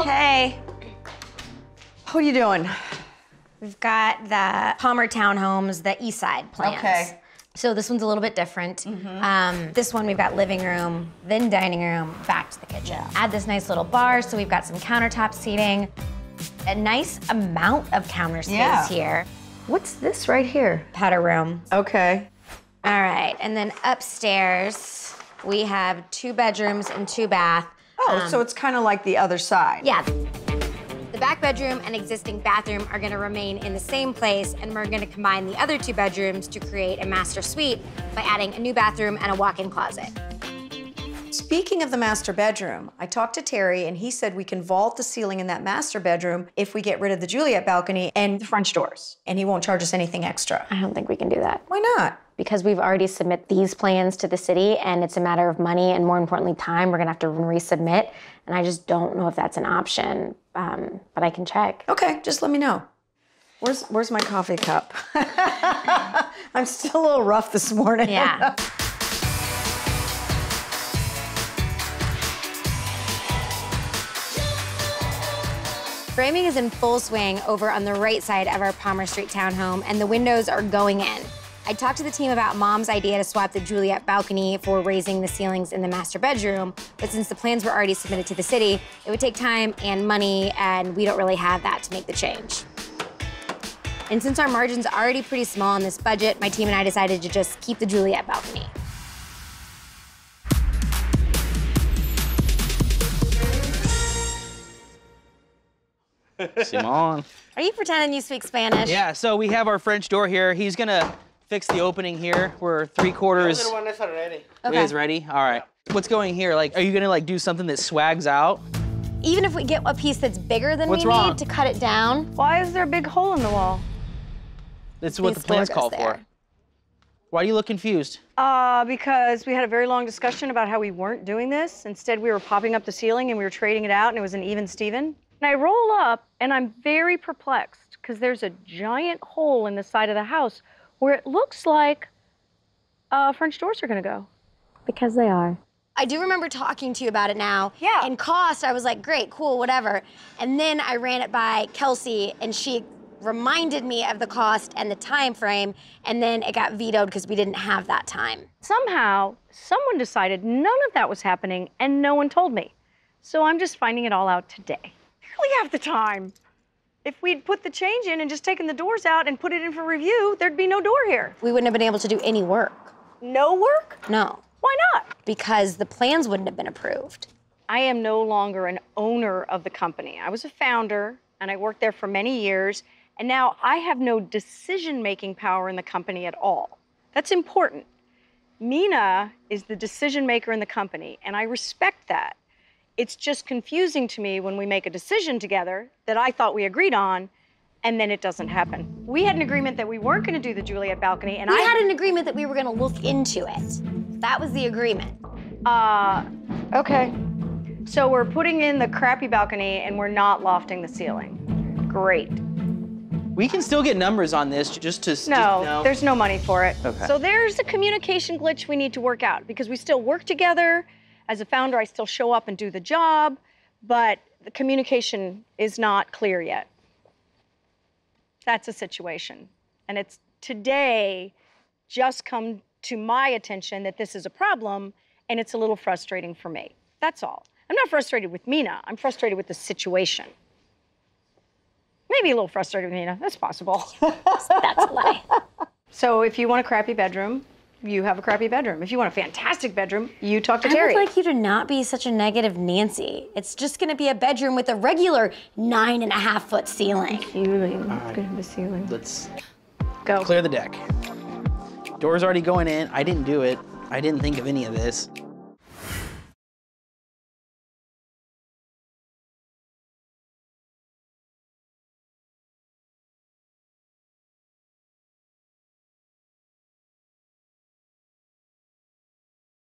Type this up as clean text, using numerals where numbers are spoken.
girl. Hey. What are you doing? We've got the Palmer townhomes, the east side plans. Okay. So this one's a little bit different. This one we've got living room, then dining room, back to the kitchen. Yeah. Add this nice little bar, so we've got some countertop seating. A nice amount of counter space here. What's this right here? Powder room. Okay. All right, and then upstairs, we have 2 bedrooms and 2 bath. Oh, so it's kind of like the other side. Yeah. The back bedroom and existing bathroom are gonna remain in the same place, and we're gonna combine the other 2 bedrooms to create a master suite by adding a new bathroom and a walk-in closet. Speaking of the master bedroom, I talked to Terry and he said we can vault the ceiling in that master bedroom if we get rid of the Juliet balcony and the French doors, and he won't charge us anything extra. I don't think we can do that. Why not? Because we've already submitted these plans to the city, and it's a matter of money and, more importantly, time. We're gonna have to resubmit, and I just don't know if that's an option, but I can check. Okay, just let me know. Where's my coffee cup? I'm still a little rough this morning. Yeah. Framing is in full swing over on the right side of our Palmer Street townhome, and the windows are going in. I talked to the team about Mom's idea to swap the Juliet balcony for raising the ceilings in the master bedroom, but since the plans were already submitted to the city, it would take time and money, and we don't really have that to make the change. And since our margin's already pretty small on this budget, my team and I decided to just keep the Juliet balcony. Simon. Are you pretending you speak Spanish? Yeah, so we have our French door here. He's gonna fix the opening here. We're 3/4. Okay. It is ready? All right. What's going here? Like, are you gonna like do something that swags out? Even if we get a piece that's bigger than What's we wrong? need to cut it down. Why is there a big hole in the wall? That's what the This door plans goes call there. for. Why do you look confused? Because we had a very long discussion about how we weren't doing this. Instead, we were popping up the ceiling and we were trading it out, and it was an even Steven. And I roll up, and I'm very perplexed because there's a giant hole in the side of the house where it looks like French doors are gonna go. Because they are. I do remember talking to you about it now. Yeah. And cost, I was like, great, cool, whatever. And then I ran it by Kelsey, and she reminded me of the cost and the time frame, and then it got vetoed because we didn't have that time. Somehow, someone decided none of that was happening, and no one told me. So I'm just finding it all out today. Barely have the time. If we'd put the change in and just taken the doors out and put it in for review, there'd be no door here. We wouldn't have been able to do any work. No work? No. Why not? Because the plans wouldn't have been approved. I am no longer an owner of the company. I was a founder, and I worked there for many years, and now I have no decision-making power in the company at all. That's important. Mina is the decision maker in the company, and I respect that. It's just confusing to me when we make a decision together that I thought we agreed on, and then it doesn't happen. We had an agreement that we weren't gonna do the Juliet balcony, and We had an agreement that we were gonna look into it. That was the agreement. Okay. So we're putting in the crappy balcony and we're not lofting the ceiling. Great. We can still get numbers on this just to... No, there's no money for it. Okay. So there's a communication glitch we need to work out because we still work together. As a founder, I still show up and do the job, but the communication is not clear yet. That's a situation. And it's today just come to my attention that this is a problem, and it's a little frustrating for me. That's all. I'm not frustrated with Mina. I'm frustrated with the situation. Maybe a little frustrated with Mina. That's possible. That's a lie. So if you want a crappy bedroom, you have a crappy bedroom. If you want a fantastic bedroom, you talk to I Terry. would like you to not be such a negative Nancy. It's just gonna be a bedroom with a regular 9.5-foot ceiling. Ceiling. It's gonna have a ceiling. Let's Go. clear the deck. Door's already going in. I didn't do it. I didn't think of any of this.